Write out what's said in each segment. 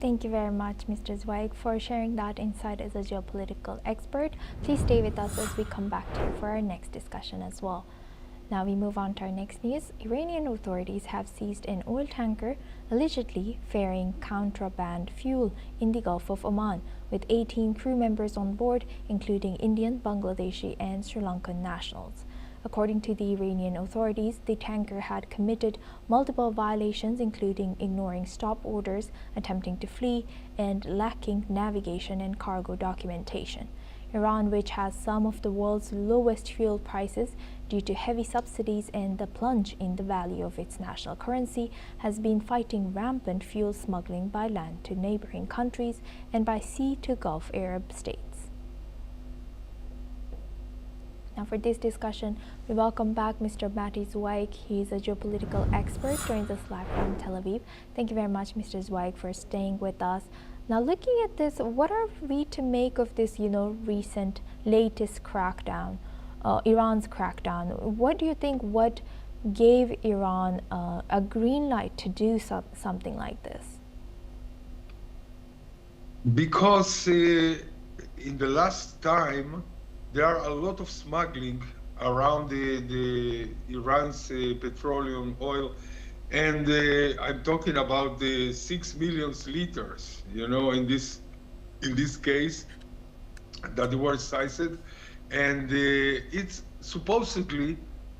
Thank you very much, Mr. Zweig, for sharing that insight as a geopolitical expert. Please stay with us as we come back to you for our next discussion as well. Now we move on to our next news. Iranian authorities have seized an oil tanker allegedly ferrying contraband fuel in the Gulf of Oman, with 18 crew members on board, including Indian, Bangladeshi, and Sri Lankan nationals. According to the Iranian authorities, the tanker had committed multiple violations, including ignoring stop orders, attempting to flee, and lacking navigation and cargo documentation. Iran, which has some of the world's lowest fuel prices due to heavy subsidies and the plunge in the value of its national currency, has been fighting rampant fuel smuggling by land to neighboring countries and by sea to Gulf Arab states. Now for this discussion, we welcome back Mr. Mati Zweig. He is a geopolitical expert, joins us live from Tel Aviv. Thank you very much, Mr. Zweig, for staying with us. Now looking at this, what are we to make of this, recent latest crackdown, Iran's crackdown? What do you think, what gave Iran a green light to do something like this? Because in the last time, there are a lot of smuggling around the Iran's petroleum oil, and I'm talking about the 6 million liters, in this case, that were seized, and it's supposedly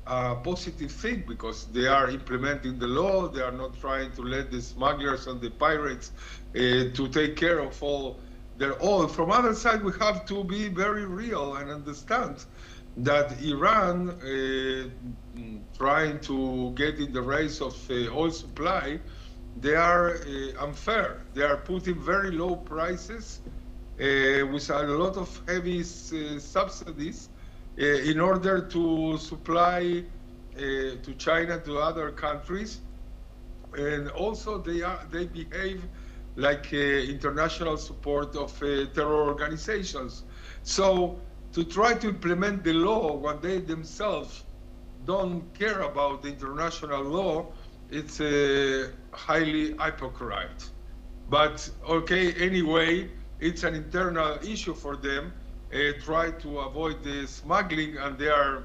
a positive thing because they are implementing the law. They are not trying to let the smugglers and the pirates to take care of all their oil. From other side, we have to be very real and understand that Iran, trying to get in the race of oil supply, they are unfair. They are putting very low prices with a lot of heavy subsidies in order to supply to China, to other countries. And also they behave like international support of terror organizations. So to try to implement the law when they themselves don't care about the international law, it's highly hypocrite. But okay, anyway, it's an internal issue for them. Try to avoid the smuggling, and they are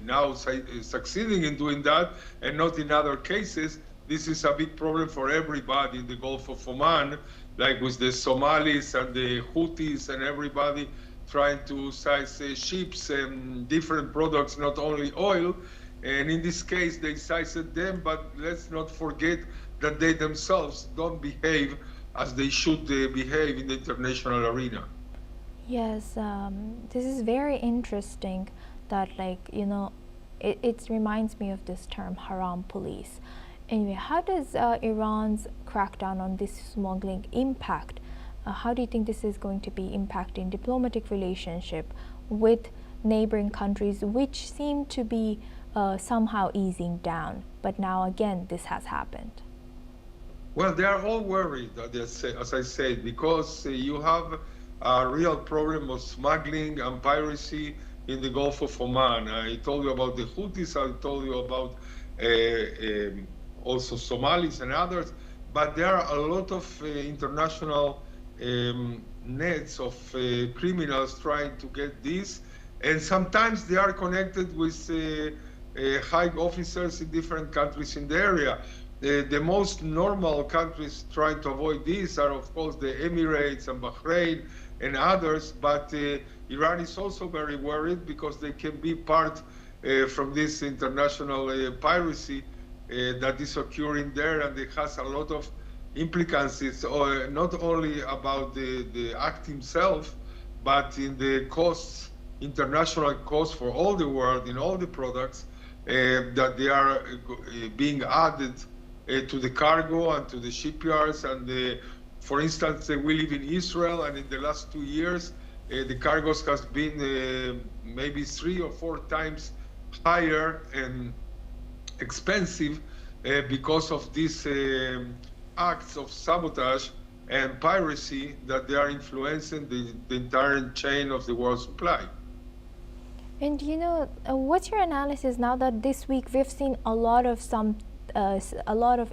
now succeeding in doing that, and not in other cases. This is a big problem for everybody in the Gulf of Oman, like with the Somalis and the Houthis and everybody trying to seize ships and different products, not only oil. And in this case, they seized them, but let's not forget that they themselves don't behave as they should behave in the international arena. Yes, this is very interesting that, it reminds me of this term, haram police. Anyway, how does Iran's crackdown on this smuggling impact? How do you think this is going to be impacting diplomatic relationship with neighboring countries, which seem to be somehow easing down? But now again, this has happened. Well, they are all worried, as I said, because you have a real problem of smuggling and piracy in the Gulf of Oman. I told you about the Houthis, I told you about also Somalis and others, but there are a lot of international nets of criminals trying to get this, and sometimes they are connected with high officers in different countries in the area. The most normal countries trying to avoid this are, of course, the Emirates and Bahrain and others, but Iran is also very worried because they can be part from this international piracy that is occurring there, and it has a lot of implications, not only about the act himself, but in the costs, international costs for all the world, in all the products that they are being added to the cargo and to the shipyards. And for instance, we live in Israel, and in the last 2 years, the cargoes has been maybe 3 or 4 times higher and expensive because of these acts of sabotage and piracy that they are influencing the entire chain of the world supply. And what's your analysis now that this week we've seen a lot of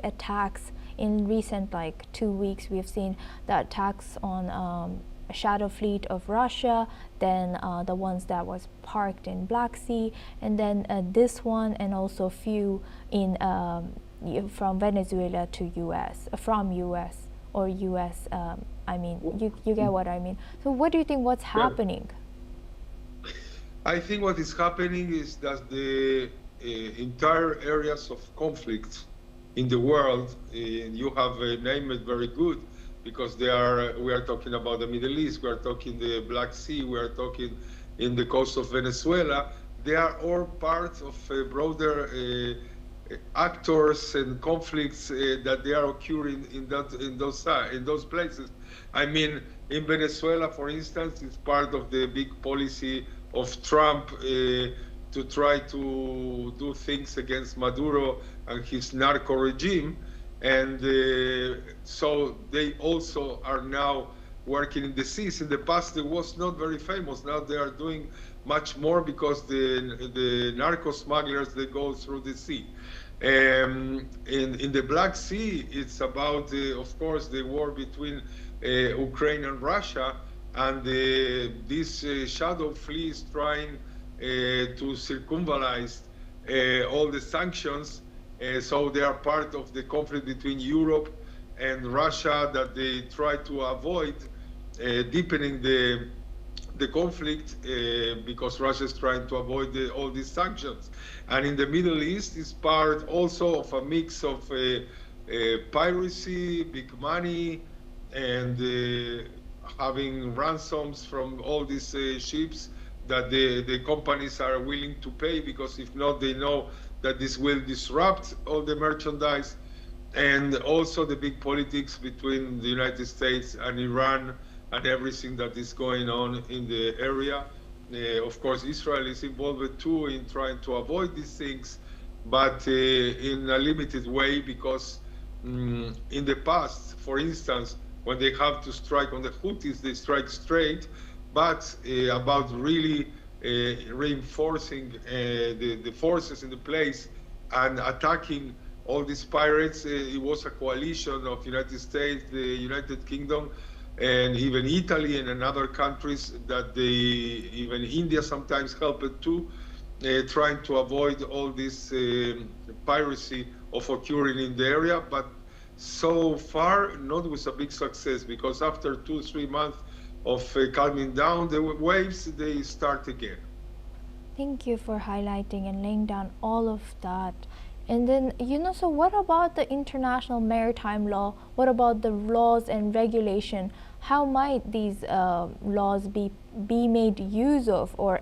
attacks in recent 2 weeks, we've seen the attacks on a shadow fleet of Russia, then the ones that was parked in Black Sea, and then this one, and also few in from Venezuela to U.S. From U.S. or U.S. I mean, you get what I mean. So what do you think what's happening? I think what is happening is that the entire areas of conflict in the world, you have named it very good, because we are talking about the Middle East, we are talking the Black Sea, we are talking in the coast of Venezuela. They are all part of broader actors and conflicts that they are occurring in those places. I mean, in Venezuela, for instance, it's part of the big policy of Trump to try to do things against Maduro and his narco regime. And so they also are now working in the seas. In the past, it was not very famous. Now they are doing much more because the narco smugglers, they go through the sea. In the Black Sea, it's about, of course, the war between Ukraine and Russia, and this shadow fleet is trying to circumvallate all the sanctions. So they are part of the conflict between Europe and Russia that they try to avoid deepening the conflict because Russia is trying to avoid all these sanctions. And in the Middle East, it's part also of a mix of piracy, big money, and having ransoms from all these ships that the companies are willing to pay, because if not, they know that this will disrupt all the merchandise. And also the big politics between the United States and Iran and everything that is going on in the area. Of course, Israel is involved too in trying to avoid these things, but in a limited way, because in the past, for instance, when they have to strike on the Houthis, they strike straight, but about really reinforcing the forces in the place and attacking all these pirates, it was a coalition of United States, the United Kingdom, and even Italy and other countries that even India sometimes helped too, trying to avoid all this piracy of occurring in the area. But so far, not with a big success, because after 2-3 months of calming down the waves, they start again. Thank you for highlighting and laying down all of that. And then, so what about the international maritime law? What about the laws and regulation? How might these laws be made use of or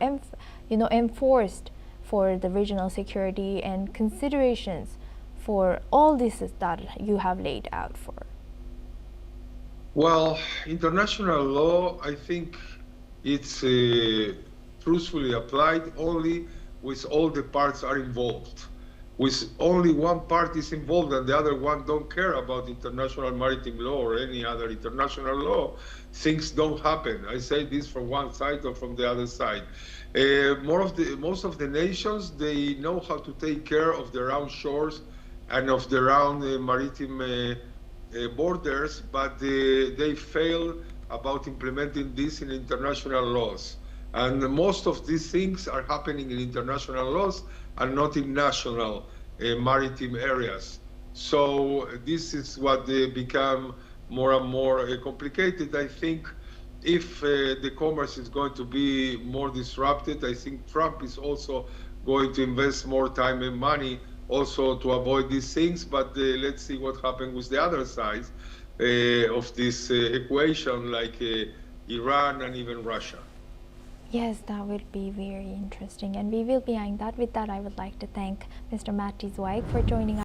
enforced for the regional security and considerations for all this that you have laid out for? Well, international law, I think it's truthfully applied only with all the parts are involved. With only one part is involved and the other one don't care about international maritime law or any other international law, things don't happen. I say this from one side or from the other side. Most of the nations, they know how to take care of their own shores and of their own maritime borders, but they fail about implementing this in international laws. And most of these things are happening in international laws and not in national maritime areas. So this is what they become more and more complicated. I think if the commerce is going to be more disrupted, I think Trump is also going to invest more time and money also to avoid these things. But let's see what happens with the other side of this equation, like Iran and even Russia. Yes, that would be very interesting, and we will be eyeing that. With that, I would like to thank Mr. Matti Zweig for joining us.